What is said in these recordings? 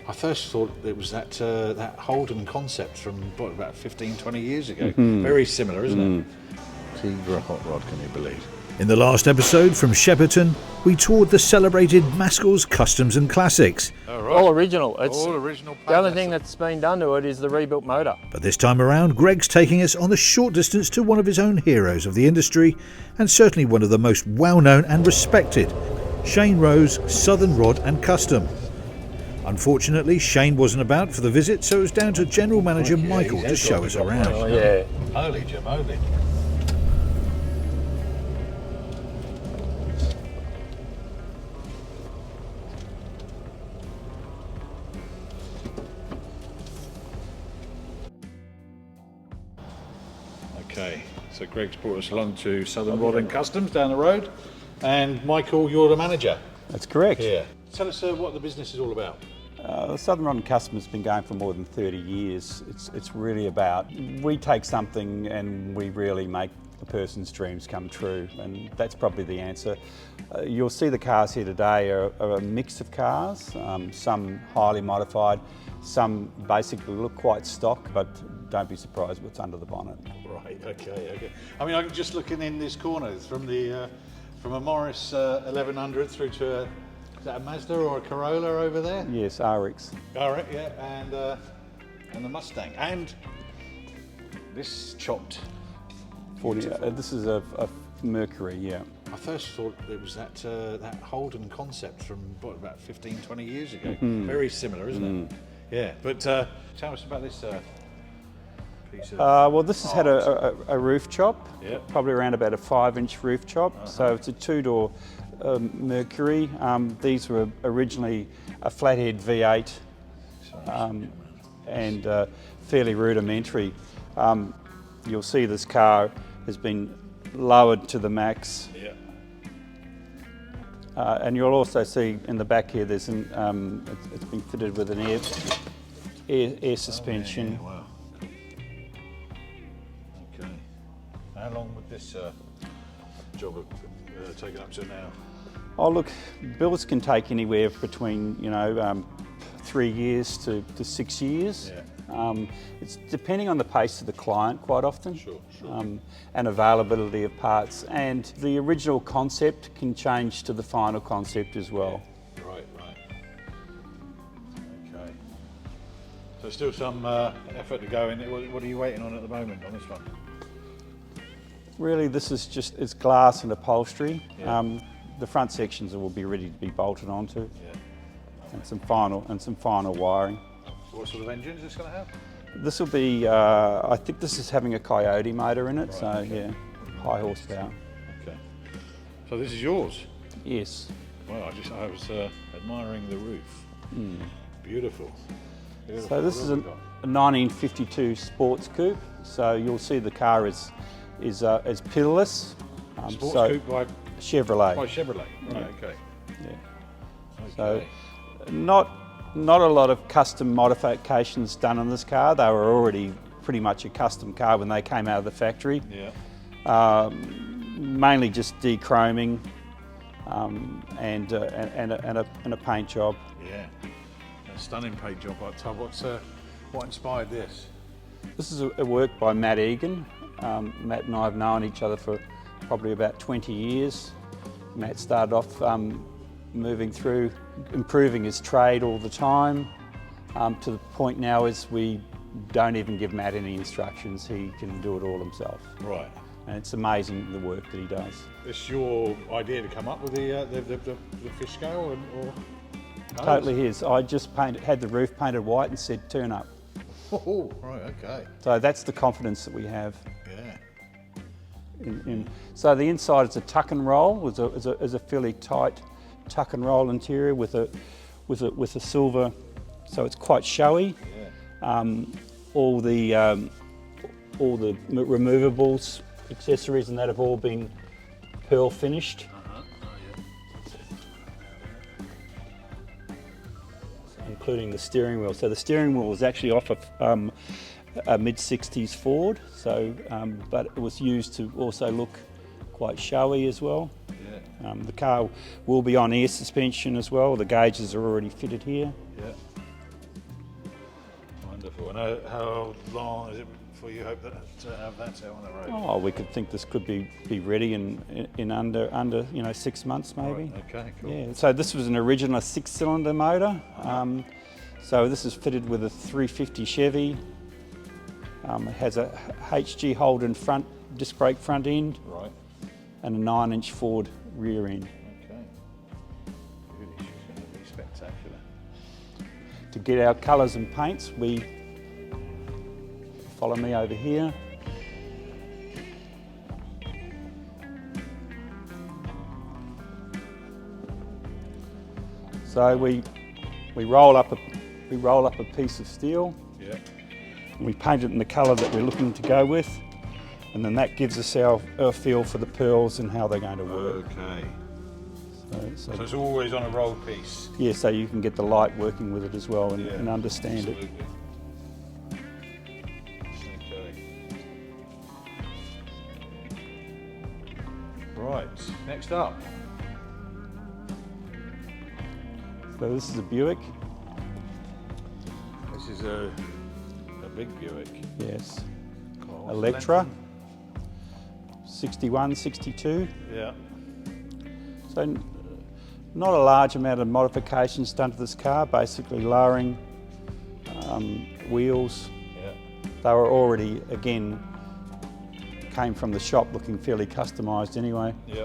I first thought it was that Holden concept from about 15, 20 years ago. Very similar, isn't it? Tigra hot rod, can you believe? In the last episode from Shepparton, we toured the celebrated Maskell's Customs and Classics. Oh, right. All original. All original. The only thing that's been done to it is the rebuilt motor. But this time around, Greg's taking us on the short distance to one of his own heroes of the industry, and certainly one of the most well-known and respected, Shane Rowe's Southern Rod and Custom. Unfortunately, Shane wasn't about for the visit, so it was down to General Manager Michael to show us around. Oh, yeah. Holy Jamoli. Okay, so Greg's brought us along to Southern Rod and Customs down the road, and Michael, you're the manager. That's correct. Yeah. Tell us what the business is all about. The Southern Rod and Custom has been going for more than 30 years. It's really about, we take something and we really make a person's dreams come true, and that's probably the answer. You'll see the cars here today are a mix of cars, some highly modified, some basically look quite stock, but don't be surprised what's under the bonnet. Right, okay. I mean, I'm just looking in this corner, it's from a Morris 1100 through to is that a Mazda or a Corolla over there? Yes, RX. RX, yeah, and the Mustang, and this chopped. 40. This is a Mercury, yeah. I first thought it was that Holden concept from about 15, 20 years ago. Very similar, isn't it? Yeah, but tell us about this piece of well, this has had a roof chop, probably around about a 5-inch roof chop. So it's a 2-door Mercury. These were originally a flathead V8 and fairly rudimentary. You'll see this car has been lowered to the max. Yeah. And you'll also see in the back here, there's it's been fitted with an air suspension. Oh, yeah, wow. Okay. How long would this job have taken up to now? Oh look, builds can take anywhere between 3 years to 6 years. Yeah. It's depending on the pace of the client quite often. Sure. And availability of parts, and the original concept can change to the final concept as well. Yeah. Right. Okay. So still some effort to go in. What are you waiting on at the moment on this one? Really, this is just, it's glass and upholstery. Yeah. The front sections will be ready to be bolted onto. Yeah. And some final wiring. What sort of engine is this going to have? This will be, I think this is having a Coyote motor in it, Right, so okay. yeah, high horsepower. Okay. So this is yours? Yes. Well, I was admiring the roof. Beautiful. So this is a 1952 sports coupe. So you'll see the car is pillarless. Sports coupe by Chevrolet. By Chevrolet. Right. Yeah. Okay. Yeah. Okay. So not a lot of custom modifications done on this car. They were already pretty much a custom car when they came out of the factory. Yeah. Mainly just dechroming and a paint job. Yeah. A stunning paint job. What inspired this? This is a work by Matt Egan. Matt and I have known each other for probably about 20 years. Matt started off moving through, improving his trade all the time, to the point now is we don't even give Matt any instructions. He can do it all himself. Right. And it's amazing the work that he does. It's your idea to come up with the fish scale or? Totally his. I just had the roof painted white and said turn up. Oh, right, okay. So that's the confidence that we have. Yeah. So the inside is a tuck and roll, is a fairly tight tuck and roll interior with a silver, so it's quite showy. Yeah. All the removables, accessories, and that have all been pearl finished. Oh, yeah. Including the steering wheel. So the steering wheel was actually off a mid-60s Ford, so but it was used to also look quite showy as well. Yeah. The car will be on air suspension as well. The gauges are already fitted here. Yeah. And how long is it before you hope to have that out on the road? Oh, we could think this could be ready in under 6 months maybe. Right, okay, cool. Yeah. So this was an original 6-cylinder motor. So this is fitted with a 350 Chevy. It has a HG Holden front disc brake front end. Right. And a 9-inch Ford rear end. Okay. Really, it's going to be spectacular. To get our colours and paints, we follow me over here. So we roll up a piece of steel. Yeah. And we paint it in the colour that we're looking to go with, and then that gives us our feel for the pearls and how they're going to work. Okay. So it's always on a roll piece. yeah, so you can get the light working with it as well and understand absolutely. it. Okay. Right, next up. So this is a Buick. This is a big Buick. Yes. Oh, what's the Electra. length? 61, 62. Yeah. So not a large amount of modifications done to this car, basically lowering wheels. Yeah. They were already, again, came from the shop looking fairly customised anyway. Yeah.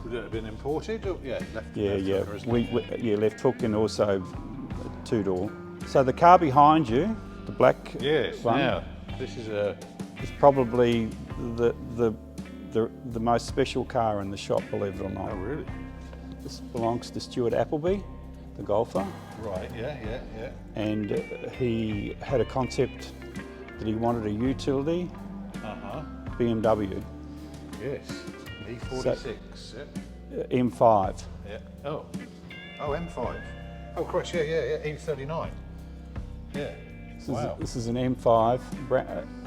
Would it have been imported? Or, yeah, left hooker, isn't it? Left hook and also a 2-door. So the car behind you, the black Yes, one, now, this is a... is probably the most special car in the shop, believe it or not. Oh, really? This belongs to Stuart Appleby, the golfer. Right, yeah. And he had a concept that he wanted a utility BMW Yes. E46, yeah. M5. Yeah. Oh, M5. Oh, of course, yeah. E39. Yeah. Wow. This is an M5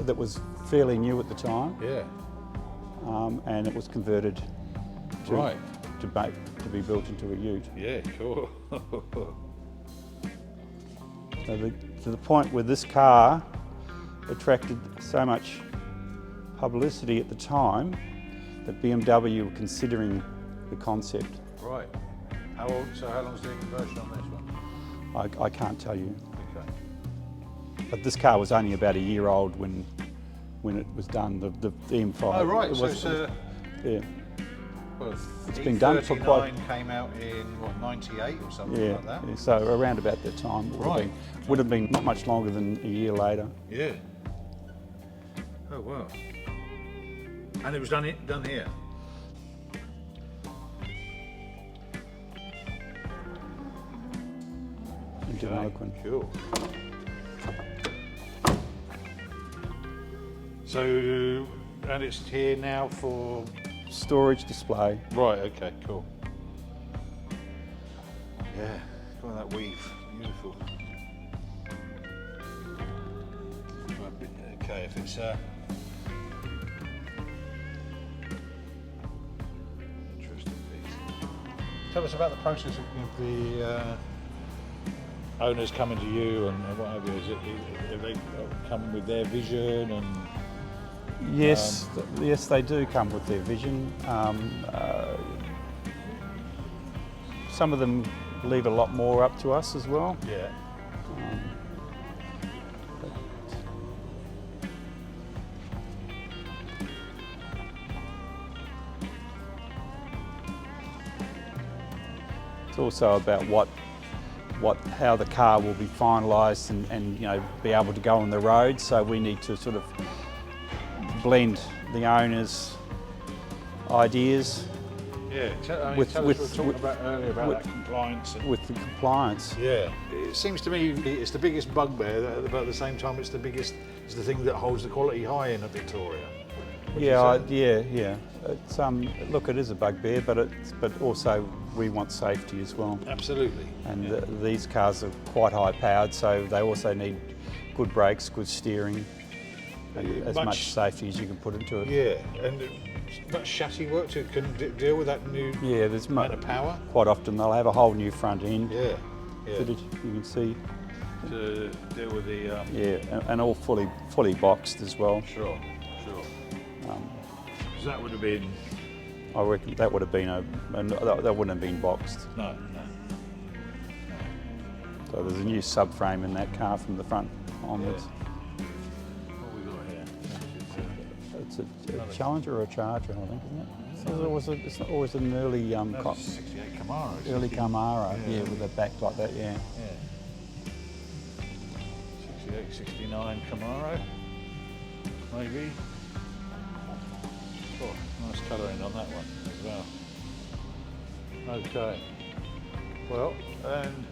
that was fairly new at the time, Yeah. and it was converted Right. to be built into a ute. Yeah, cool. So to the point where this car attracted so much publicity at the time that BMW were considering the concept. Right. How long's the conversion on this one? I can't tell you, Okay. but this car was only about a year old when it was done. The M5. Oh, right. It So was, it's yeah. well, It's been done for quite. E39 came out in what, 98 or something Yeah, like that. yeah, so around about that time. Right. Would have been not much longer than a year later. Yeah. Oh wow. And it was done here. In Denmark. Cool. So, and it's here now for... Storage display. Right, okay, cool. Yeah, look at that weave, beautiful. Okay, if it's interesting piece. Tell us about the process of the owners coming to you and what have you. Have they come with their vision and? Yes, yes, they do come with their vision. Some of them leave a lot more up to us as well. Yeah. It's also about how the car will be finalised and be able to go on the road. So we need to sort of blend the owner's ideas. Yeah, tell us With- what we were talking about earlier about with- that compliance. with the compliance. Yeah, it seems to me it's the biggest bugbear, but at the same time it's the thing that holds the quality high in Victoria. Yeah, yeah. It's, look, it is a bugbear, but also we want safety as well. Absolutely. And these cars are quite high powered, so they also need good brakes, good steering, and as much safety as you can put into it. Yeah, and much chassis work can deal with that new Yeah, there's amount of power. quite often they'll have a whole new front end. Yeah. Yeah. fitted. You can see. To deal with the. Yeah, and all fully boxed as well. Sure. Because that would have been. I reckon that would have been that wouldn't have been boxed. No. So there's a new subframe in that car from the front onwards. What we got here? It's a Challenger or a Charger, I think, isn't it? It's always an early 68 Camaro. early Camaro, yeah, with a back like that, yeah. 68, 69 Camaro, maybe. Oh, nice colouring on that one as well. Okay. Well, and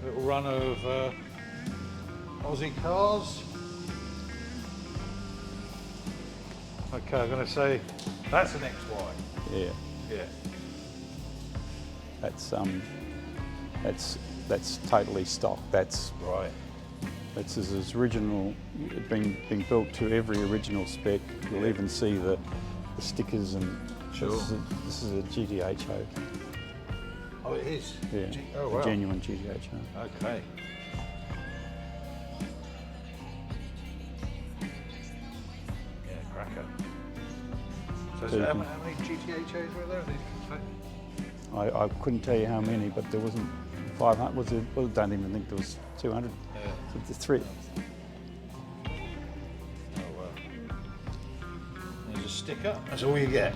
a little run of Aussie cars. Okay, I'm going to say that's an XY. Yeah. Yeah. That's totally stock. That's Right. as original, being built to every original spec. You'll even see the stickers and Sure. this is a GTHO. Oh, it is? Yeah, Oh, wow. a genuine GTHO. Okay. Yeah, cracker. So, So you how can- many GTHOs were there? I couldn't tell you how many, but there wasn't 500. Was there? Well, I don't even think there was 200. Yeah. So there's three. Oh, wow. There's a sticker. That's all you get.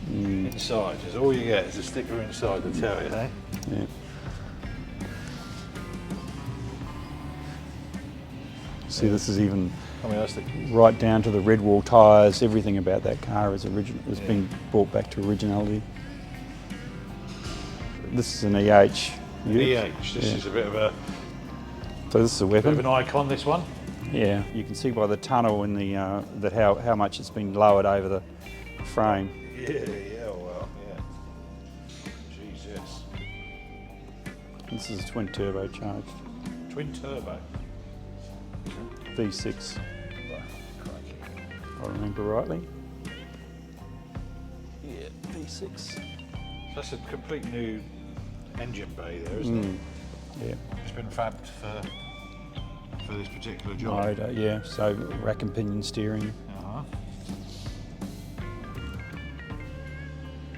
Inside, that's all you get is a sticker inside to tell you, eh? Yeah. See, this is even I mean, that's the. right down to the red wall tyres. Everything about that car is original. Has been brought back to originality. This is an EH. EH. This is a bit of a. So this is a Bit of weapon. an icon, this one. Yeah, you can see by the tunnel in the that how much it's been lowered over the frame. Yeah, well, yeah. Jesus. This is twin turbocharged Twin turbo. V6, Crikey. if I remember rightly. Yeah, V6. That's a complete new engine bay there, isn't it? Yeah, It's been fabbed for this particular job. motor. Yeah, so rack and pinion steering. Uh-huh.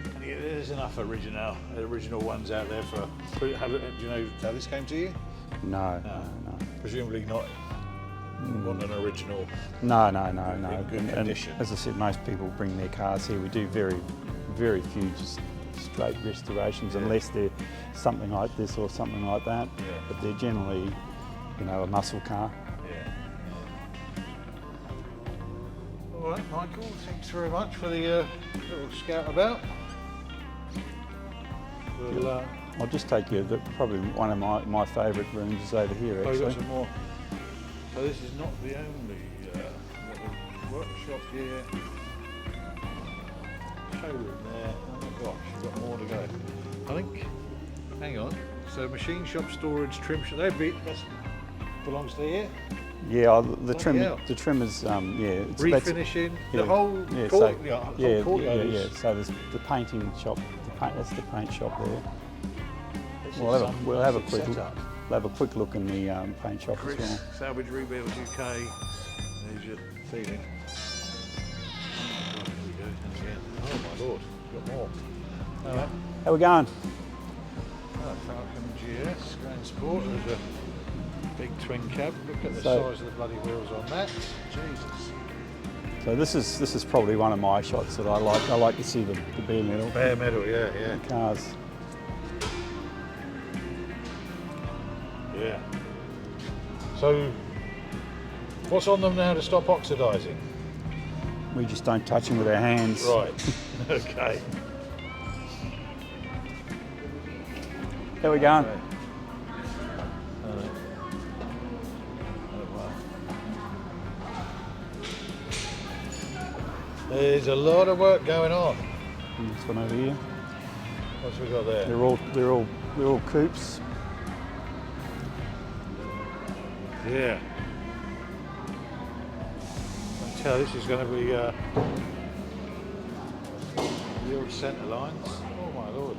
And yeah, there's enough original ones out there for. Do you know how this came to you? No. Presumably not. Want an original. No. In good And condition. as I said, most people bring their cars here. We do very, very few just straight restorations, unless they're something like this or something like that. Yeah. But they're generally, a muscle car. Yeah. All right, Michael. Thanks very much for the little scout about. We'll, I'll just take you to probably one of my favourite rooms is over here, we've got actually. some more. So this is not the only little workshop here. Showroom there. Oh my gosh, we've got more to go. I think. Hang on. So machine shop, storage, trim shop. That belongs to here. Yeah, the trim, hell. the trim is it's Refinishing the yeah, whole yeah, court, so- whole courtyard. yeah. is- So there's the painting shop. That's the paint shop there. this We'll is have some we'll have a massive quick setup. look in the paint shop Chris, as well. Salvage Rebuild UK. There's your feeling. Oh, here we go. And again. Oh my lord, we've got more. All right. How we going? Falcon GS Grand Sport. There's a big twin cab. Look at the So- size of the bloody wheels on that. Jesus. So this is probably one of my shots that I like. I like to see the bare metal Bare metal, yeah. cars. Yeah. So, what's on them now to stop oxidising? We just don't touch them with our hands. Right. Okay. How we going? Okay. Oh, wow. There's a lot of work going on. This one over here. What's we got there? They're all coupes. Yeah. I can tell this is going to be the old centre lines. Oh my lord.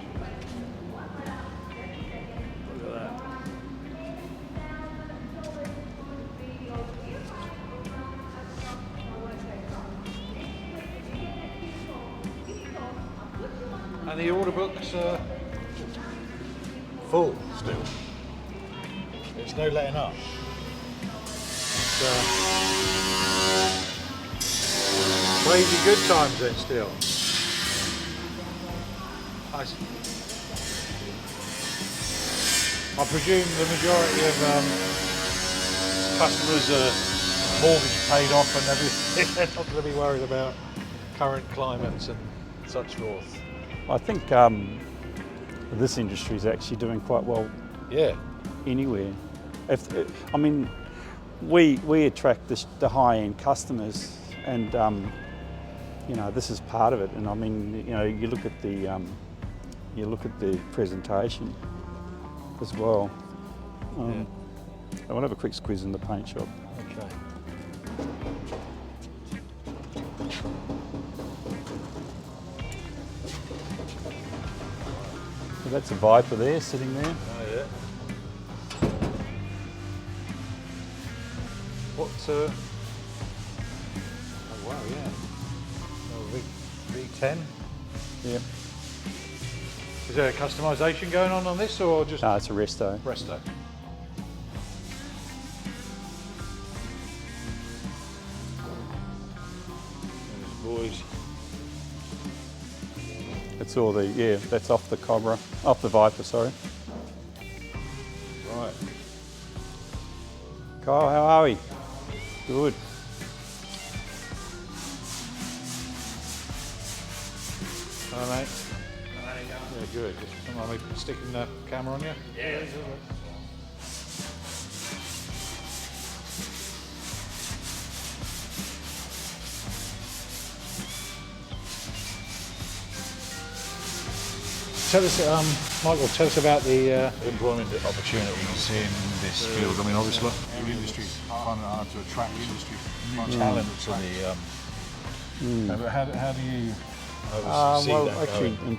And the order book's full still. There's no letting up. It's, crazy good times then still. I presume the majority of customers are mortgage paid off and everything. They're not going to be worried about current climates and such forth. I think this industry is actually doing quite well. Yeah. Anywhere. I mean, we attract the high-end customers, and you know, this is part of it. And I mean, you know, you look at the presentation as well. I want to have a quick squeeze in the paint shop. Okay. So that's a Viper there, sitting there. Oh yeah. What? Oh wow, yeah. Oh, V10. Yeah. Is there a customisation going on this, or just? No, it's a resto. Resto. There's boys. It's all the, yeah, that's off the Cobra, off the Viper, sorry. Right. Kyle, how are we? Good. Hello, mate. Yeah, good. Just come on, me sticking the camera on you. Yeah. Tell us, Michael, tell us about the employment opportunities in this field. I mean, obviously, the industry's finding it hard to attract new talent to the. How do you see Well, that actually, going?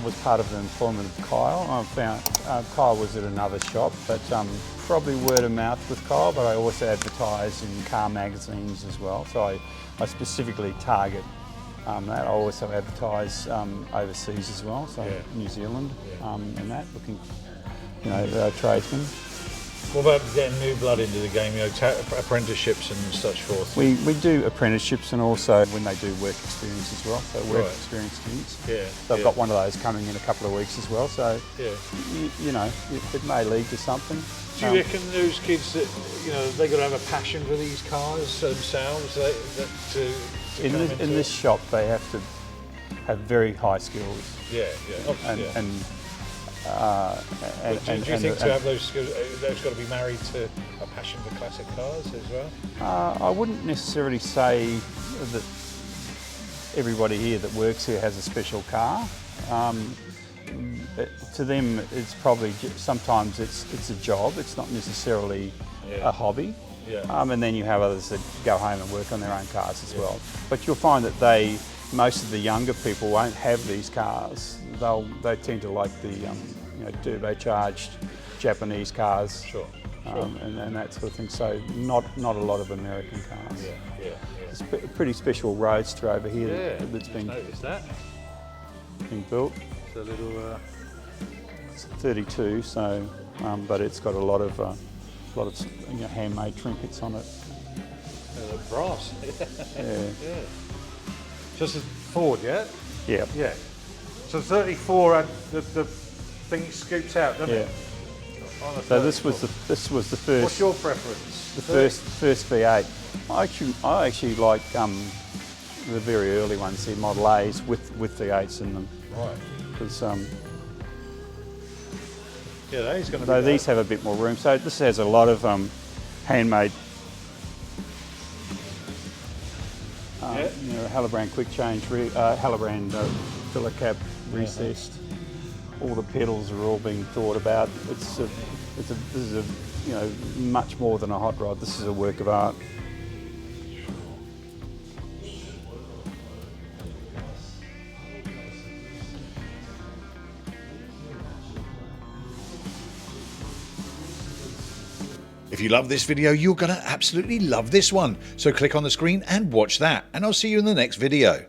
was part of the employment of Kyle. I found Kyle was at another shop, but probably word of mouth with Kyle. But I also advertise in car magazines as well. So I specifically target that. I also advertise overseas as well, so New Zealand and that, looking, you know, tradesmen. What about getting new blood into the game, you know, apprenticeships and such forth? We do apprenticeships, and also when they do work experience as well, so work experience students. Yeah. So I've got one of those coming in a couple of weeks as well, so you know, it may lead to something. Do you reckon those kids that, you know, they've got to have a passion for these cars themselves in this shop they have to have very high skills. Yeah, yeah. And do you think to have those skills, they've got to be married to a passion for classic cars as well? I wouldn't necessarily say that everybody here that works here has a special car. To them, it's probably sometimes it's a job. It's not necessarily a hobby. Yeah. And then you have others that go home and work on their own cars as well. But you'll find that most of the younger people won't have these cars. They tend to like the you know, turbocharged Japanese cars. Sure. And that sort of thing. So not a lot of American cars. Yeah. It's a pretty special roadster over here that's been noticed that. Being built. It's a little. It's 32, so but it's got a lot of you know, handmade trinkets on it. Brass. Yeah. So it's a Ford, yeah? Yeah. Yeah. So 34, the thing scoops out, doesn't it? So this was the first. What's your preference? The first V8. I actually like the very early ones, the Model A's with V8s in them. Right. Because yeah, that is going to be. so these have a bit more room. So this has a lot of handmade. You know, Hallobrand quick change, Hallobrand filler cap recessed. All the pedals are all being thought about. This is a you know, much more than a hot rod. This is a work of art. If you love this video, you're going to absolutely love this one. So click on the screen and watch that, and I'll see you in the next video.